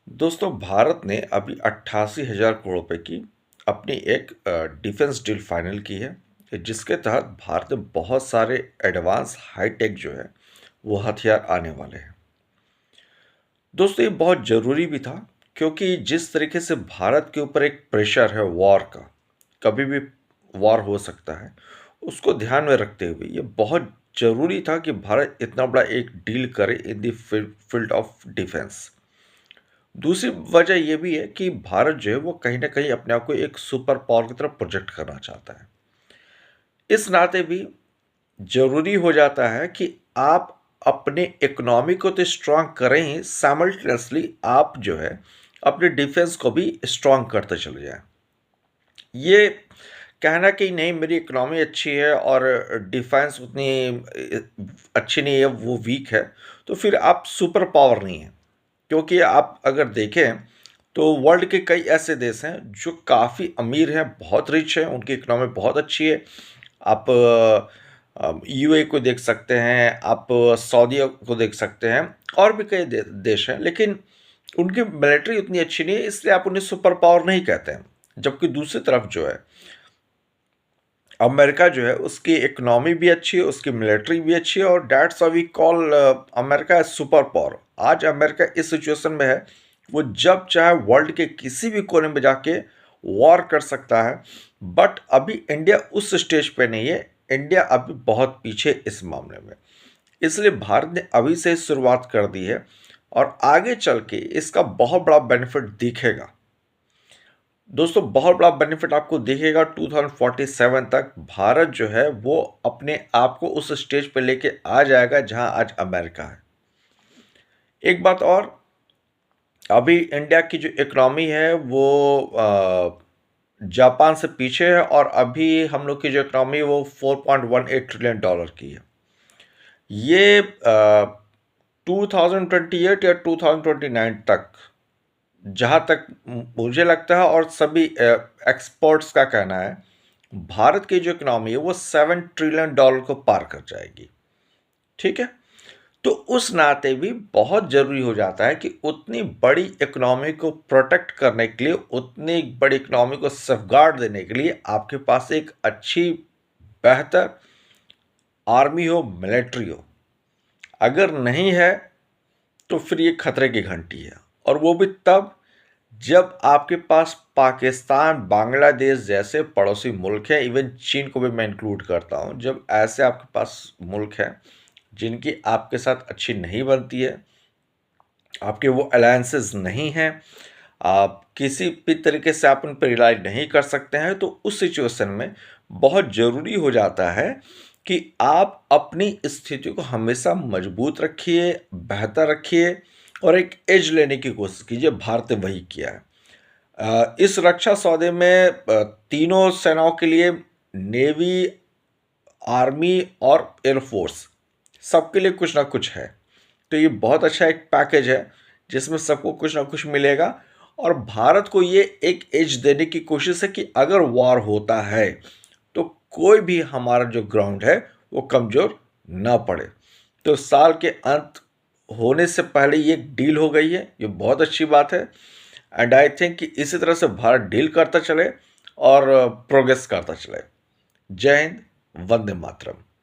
दोस्तों, भारत ने अभी 88,000 करोड़ रुपए की अपनी एक डिफेंस डील फाइनल की है कि जिसके तहत भारत में बहुत सारे एडवांस हाईटेक जो है वो हथियार आने वाले हैं। दोस्तों, ये बहुत ज़रूरी भी था क्योंकि जिस तरीके से भारत के ऊपर एक प्रेशर है वॉर का, कभी भी वॉर हो सकता है, उसको ध्यान में रखते हुए ये बहुत ज़रूरी था कि भारत इतना बड़ा एक डील करे in the field of defence. दूसरी वजह ये भी है कि भारत जो है वो कहीं न कहीं अपने आप को एक सुपर पावर की तरफ प्रोजेक्ट करना चाहता है। इस नाते भी ज़रूरी हो जाता है कि आप अपने इकोनॉमी को तो स्ट्रॉन्ग करें ही, साइमल्टेनियसली आप जो है अपने डिफेंस को भी स्ट्रॉन्ग करते चले जाएँ। ये कहना कि नहीं मेरी इकोनॉमी अच्छी है और डिफेंस उतनी अच्छी नहीं है, वो वीक है, तो फिर आप सुपर पावर नहीं हैं। क्योंकि आप अगर देखें तो वर्ल्ड के कई ऐसे देश हैं जो काफ़ी अमीर हैं, बहुत रिच हैं, उनकी इकोनॉमी बहुत अच्छी है। आप यूएई को देख सकते हैं, आप सऊदी को देख सकते हैं, और भी कई देश हैं, लेकिन उनकी मिलिट्री उतनी अच्छी नहीं है, इसलिए आप उन्हें सुपर पावर नहीं कहते हैं। जबकि दूसरी तरफ जो है अमेरिका जो है उसकी इकोनॉमी भी अच्छी है, उसकी मिलिट्री भी अच्छी है, और that's why we call America as super power. आज अमेरिका इस सिचुएशन में है, वो जब चाहे वर्ल्ड के किसी भी कोने में जाके वॉर कर सकता है। बट अभी इंडिया उस स्टेज पे नहीं है, इंडिया अभी बहुत पीछे इस मामले में। इसलिए भारत ने अभी से शुरुआत कर दी है और आगे चल के इसका बहुत बड़ा बेनिफिट दिखेगा। दोस्तों, बहुत बड़ा बेनिफिट आपको दिखेगा 2047 तक। भारत जो है वो अपने आप को उस स्टेज पे लेके आ जाएगा जहां आज अमेरिका है। एक बात और, अभी इंडिया की जो इकोनॉमी है वो जापान से पीछे है, और अभी हम लोग की जो इकोनॉमी है वो $4.18 ट्रिलियन की है। ये 2028 या 2029 तक, जहाँ तक मुझे लगता है और सभी एक्सपर्ट्स का कहना है, भारत की जो इकोनॉमी है वो $7 ट्रिलियन को पार कर जाएगी। ठीक है, तो उस नाते भी बहुत ज़रूरी हो जाता है कि उतनी बड़ी इकोनॉमी को प्रोटेक्ट करने के लिए, उतनी बड़ी इकोनॉमी को सेफगार्ड देने के लिए आपके पास एक अच्छी, बेहतर आर्मी हो, मिलिट्री हो। अगर नहीं है तो फिर ये खतरे की घंटी है, और वो भी तब जब आपके पास पाकिस्तान, बांग्लादेश जैसे पड़ोसी मुल्क हैं, इवन चीन को भी मैं इंक्लूड करता हूं, जब ऐसे आपके पास मुल्क हैं जिनकी आपके साथ अच्छी नहीं बनती है, आपके वो अलायंसेस नहीं हैं, आप किसी भी तरीके से आप उन पर रिलाई नहीं कर सकते हैं, तो उस सिचुएशन में बहुत ज़रूरी हो जाता है कि आप अपनी स्थिति को हमेशा मजबूत रखिए, बेहतर रखिए, और एक एज लेने की कोशिश कीजिए। भारत ने वही किया है। इस रक्षा सौदे में तीनों सेनाओं के लिए, नेवी, आर्मी और एयरफोर्स, सबके लिए कुछ ना कुछ है। तो ये बहुत अच्छा एक पैकेज है जिसमें सबको कुछ ना कुछ मिलेगा, और भारत को ये एक एज देने की कोशिश है कि अगर वॉर होता है तो कोई भी हमारा जो ग्राउंड है वो कमज़ोर ना पड़े। तो साल के अंत होने से पहले ये डील हो गई है, ये बहुत अच्छी बात है। एंड आई थिंक कि इसी तरह से भारत डील करता चले और प्रोग्रेस करता चले। जय हिंद, वंदे मातरम।